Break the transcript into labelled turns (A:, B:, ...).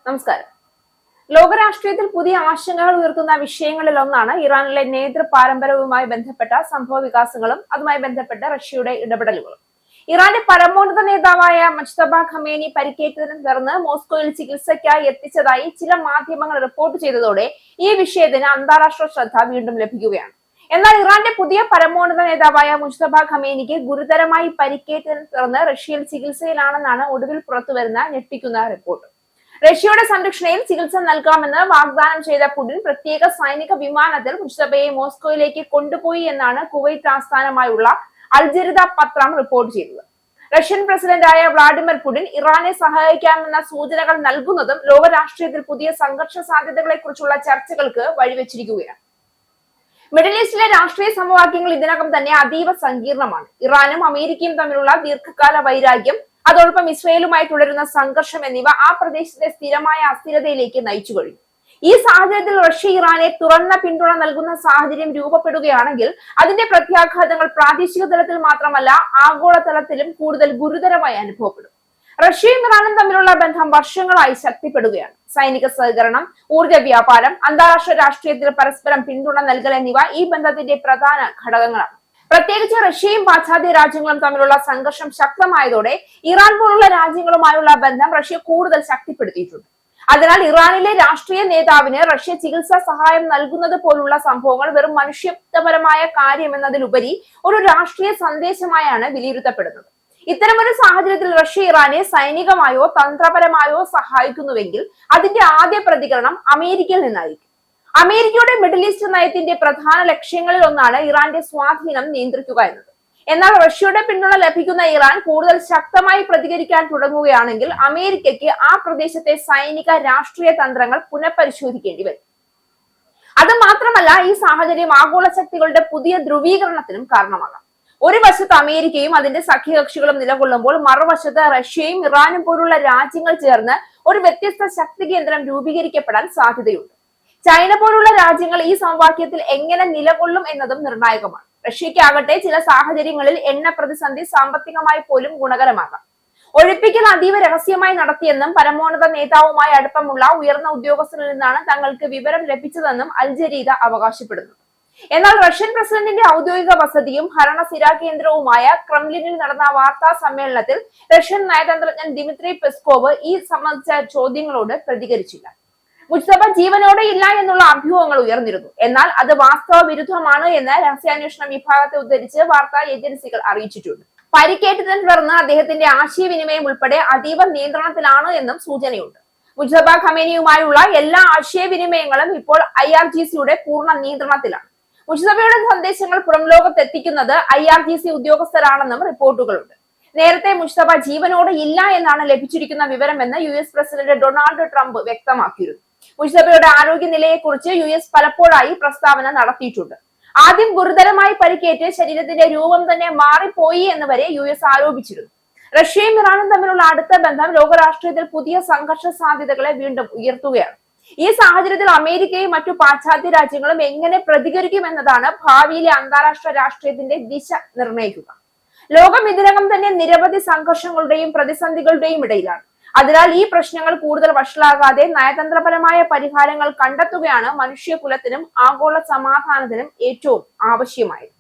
A: നമസ്കാരം. ലോകരാഷ്ട്രീയത്തിൽ പുതിയ ആശങ്കകൾ ഉയർത്തുന്ന വിഷയങ്ങളിൽ ഒന്നാണ് ഇറാനിലെ നേതൃ പാരമ്പര്യവുമായി ബന്ധപ്പെട്ട സംഭവ വികാസങ്ങളും അതുമായി ബന്ധപ്പെട്ട റഷ്യയുടെ ഇടപെടലുകളും. ഇറാന്റെ പരമോന്നത നേതാവായ മുജ്തബ ഖമേനി പരിക്കേറ്റതിനെ തുടർന്ന് മോസ്കോയിൽ ചികിത്സയ്ക്കായി എത്തിച്ചതായി ചില മാധ്യമങ്ങൾ റിപ്പോർട്ട് ചെയ്തതോടെ ഈ വിഷയത്തിന് അന്താരാഷ്ട്ര ശ്രദ്ധ വീണ്ടും ലഭിക്കുകയാണ്. എന്നാൽ ഇറാന്റെ പുതിയ പരമോന്നത നേതാവായ മുജ്തബ ഖമേനിക്ക് ഗുരുതരമായി പരിക്കേറ്റതിനെ തുടർന്ന് റഷ്യയിൽ ചികിത്സയിലാണെന്നാണ് ഒടുവിൽ പുറത്തുവരുന്ന ഞെട്ടിക്കുന്ന റിപ്പോർട്ട്. റഷ്യയുടെ സംരക്ഷണയിൽ ചികിത്സ നൽകാമെന്ന് വാഗ്ദാനം ചെയ്ത പുടിൻ പ്രത്യേക സൈനിക വിമാനത്തിൽ മുജ്തബയെ മോസ്കോയിലേക്ക് കൊണ്ടുപോയി എന്നാണ് കുവൈറ്റ് ആസ്ഥാനമായുള്ള അൽജരീദ പത്രം റിപ്പോർട്ട് ചെയ്തത്. റഷ്യൻ പ്രസിഡന്റായ വ്ളാഡിമിർ പുടിൻ ഇറാനെ സഹായിക്കാമെന്ന സൂചനകൾ നൽകുന്നതും ലോകരാഷ്ട്രീയത്തിൽ പുതിയ സംഘർഷ സാധ്യതകളെ കുറിച്ചുള്ള ചർച്ചകൾക്ക് വഴിവെച്ചിരിക്കുകയാണ്. മിഡിൽ ഈസ്റ്റിലെ രാഷ്ട്രീയ സമവാക്യങ്ങൾ ഇതിനകം തന്നെ അതീവ സങ്കീർണമാണ്. ഇറാനും അമേരിക്കയും തമ്മിലുള്ള ദീർഘകാല വൈരാഗ്യം, അതോടൊപ്പം ഇസ്രയേലുമായി തുടരുന്ന സംഘർഷം എന്നിവ ആ പ്രദേശത്തെ സ്ഥിരമായ അസ്ഥിരതയിലേക്ക് നയിച്ചു കഴിഞ്ഞു. ഈ സാഹചര്യത്തിൽ റഷ്യ ഇറാനെ തുറന്ന പിന്തുണ നൽകുന്ന സാഹചര്യം രൂപപ്പെടുകയാണെങ്കിൽ അതിന്റെ പ്രത്യാഘാതങ്ങൾ പ്രാദേശിക തലത്തിൽ മാത്രമല്ല ആഗോളതലത്തിലും കൂടുതൽ ഗുരുതരമായി അനുഭവപ്പെടും. റഷ്യയും ഇറാനും തമ്മിലുള്ള ബന്ധം വർഷങ്ങളായി ശക്തിപ്പെടുകയാണ്. സൈനിക സഹകരണം, ഊർജ്ജ വ്യാപാരം, അന്താരാഷ്ട്ര രാഷ്ട്രീയത്തിൽ പരസ്പരം പിന്തുണ നൽകൽ എന്നിവ ഈ ബന്ധത്തിന്റെ പ്രധാന ഘടകങ്ങളാണ്. പ്രത്യേകിച്ച് റഷ്യയും പാശ്ചാത്യ രാജ്യങ്ങളും തമ്മിലുള്ള സംഘർഷം ശക്തമായതോടെ ഇറാൻ പോലുള്ള രാജ്യങ്ങളുമായുള്ള ബന്ധം റഷ്യ കൂടുതൽ ശക്തിപ്പെടുത്തിയിട്ടുണ്ട്. അതിനാൽ ഇറാനിലെ രാഷ്ട്രീയ നേതാവിന് റഷ്യ ചികിത്സാ സഹായം നൽകുന്നത് പോലുള്ള സംഭവങ്ങൾ വെറും മനുഷ്യത്വപരമായ കാര്യമെന്നതിലുപരി ഒരു രാഷ്ട്രീയ സന്ദേശമായാണ് വിലയിരുത്തപ്പെടുന്നത്. ഇത്തരമൊരു സാഹചര്യത്തിൽ റഷ്യ ഇറാനെ സൈനികമായോ തന്ത്രപരമായോ സഹായിക്കുന്നുവെങ്കിൽ അതിന്റെ ആദ്യ പ്രതികരണം അമേരിക്കയിൽ നിന്നായിരിക്കും. അമേരിക്കയുടെ മിഡിൽ ഈസ്റ്റ് നയത്തിന്റെ പ്രധാന ലക്ഷ്യങ്ങളിൽ ഒന്നാണ് ഇറാന്റെ സ്വാധീനം നിയന്ത്രിക്കുക എന്നത്. എന്നാൽ റഷ്യയുടെ പിന്തുണ ലഭിക്കുന്ന ഇറാൻ കൂടുതൽ ശക്തമായി പ്രതികരിക്കാൻ തുടങ്ങുകയാണെങ്കിൽ അമേരിക്കയ്ക്ക് ആ പ്രദേശത്തെ സൈനിക രാഷ്ട്രീയ തന്ത്രങ്ങൾ പുനഃപരിശോധിക്കേണ്ടി വരും. അത് മാത്രമല്ല, ഈ സാഹചര്യം ആഗോള ശക്തികളുടെ പുതിയ ധ്രുവീകരണത്തിനും കാരണമാകാം. ഒരു വശത്ത് അമേരിക്കയും അതിന്റെ സഖ്യകക്ഷികളും നിലകൊള്ളുമ്പോൾ മറുവശത്ത് റഷ്യയും ഇറാനും പോലുള്ള രാജ്യങ്ങൾ ചേർന്ന് ഒരു വ്യത്യസ്ത ശക്തി കേന്ദ്രം രൂപീകരിക്കപ്പെടാൻ സാധ്യതയുണ്ട്. ചൈന പോലുള്ള രാജ്യങ്ങൾ ഈ സമവാക്യത്തിൽ എങ്ങനെ നിലകൊള്ളും എന്നതും നിർണായകമാണ്. റഷ്യയ്ക്കാകട്ടെ ചില സാഹചര്യങ്ങളിൽ എണ്ണ പ്രതിസന്ധി സാമ്പത്തികമായി പോലും ഗുണകരമാകാം. ഒഴിപ്പിക്കൽ അതീവ രഹസ്യമായി നടത്തിയെന്നും പരമോന്നത നേതാവുമായി അടുപ്പമുള്ള ഉയർന്ന ഉദ്യോഗസ്ഥരിൽ നിന്നാണ് തങ്ങൾക്ക് വിവരം ലഭിച്ചതെന്നും അൽജരീദ അവകാശപ്പെടുന്നു. എന്നാൽ റഷ്യൻ പ്രസിഡന്റിന്റെ ഔദ്യോഗിക വസതിയും ഭരണസിരാ കേന്ദ്രവുമായ ക്രെംലിനിൽ നടന്ന വാർത്താ സമ്മേളനത്തിൽ റഷ്യൻ നയതന്ത്രജ്ഞൻ ദിമിത്രി പെസ്കോവ് ഈ സംബന്ധിച്ച ചോദ്യങ്ങളോട് പ്രതികരിച്ചില്ല. മുജ്തബ ജീവനോടെ ഇല്ല എന്നുള്ള അഭ്യൂഹങ്ങൾ ഉയർന്നിരുന്നു. എന്നാൽ അത് വാസ്തവ വിരുദ്ധമാണ് എന്ന് രഹസ്യാന്വേഷണ വിഭാഗത്തെ ഉദ്ധരിച്ച് വാർത്താ ഏജൻസികൾ അറിയിച്ചിട്ടുണ്ട്. പരിക്കേറ്റതിനെ തുടർന്ന് അദ്ദേഹത്തിന്റെ ആശയവിനിമയം ഉൾപ്പെടെ അതീവ നിയന്ത്രണത്തിലാണ് എന്നും സൂചനയുണ്ട്. മുജ്തബ ഖമേനിയുമായുള്ള എല്ലാ ആശയവിനിമയങ്ങളും ഇപ്പോൾ IRGCയുടെ പൂർണ്ണ നിയന്ത്രണത്തിലാണ്. മുജ്തബയുടെ സന്ദേശങ്ങൾ പുറം ലോകത്ത് എത്തിക്കുന്നത് IRGC ഉദ്യോഗസ്ഥരാണെന്നും റിപ്പോർട്ടുകളുണ്ട്. നേരത്തെ മുജ്തബ ജീവനോടെ ഇല്ല എന്നാണ് ലഭിച്ചിരിക്കുന്ന വിവരമെന്ന് US പ്രസിഡന്റ് ഡൊണാൾഡ് ട്രംപ് വ്യക്തമാക്കിയിരുന്നു. മുജ്തബയുടെ ആരോഗ്യനിലയെക്കുറിച്ച് US പലപ്പോഴായി പ്രസ്താവന നടത്തിയിട്ടുണ്ട്. ആദ്യം ഗുരുതരമായി പരിക്കേറ്റ് ശരീരത്തിന്റെ രൂപം തന്നെ മാറിപ്പോയി എന്ന് വരെ US ആരോപിച്ചിരുന്നു. റഷ്യയും ഇറാനും തമ്മിലുള്ള അടുത്ത ബന്ധം ലോകരാഷ്ട്രീയത്തിൽ പുതിയ സംഘർഷ സാധ്യതകളെ വീണ്ടും ഉയർത്തുകയാണ്. ഈ സാഹചര്യത്തിൽ അമേരിക്കയും മറ്റു പാശ്ചാത്യ രാജ്യങ്ങളും എങ്ങനെ പ്രതികരിക്കുമെന്നതാണ് ഭാവിയിലെ അന്താരാഷ്ട്ര രാഷ്ട്രീയത്തിന്റെ ദിശ നിർണ്ണയിക്കുക. ലോകം ഇതിനകം തന്നെ നിരവധി സംഘർഷങ്ങളുടെയും പ്രതിസന്ധികളുടെയും ഇടയിലാണ്. അതിനാൽ ഈ പ്രശ്നങ്ങൾ കൂടുതൽ വഷളാകാതെ നയതന്ത്രപരമായ പരിഹാരങ്ങൾ കണ്ടെത്തുകയാണ് മനുഷ്യകുലത്തിനും ആഗോള സമാധാനത്തിനും ഏറ്റവും ആവശ്യമായത്.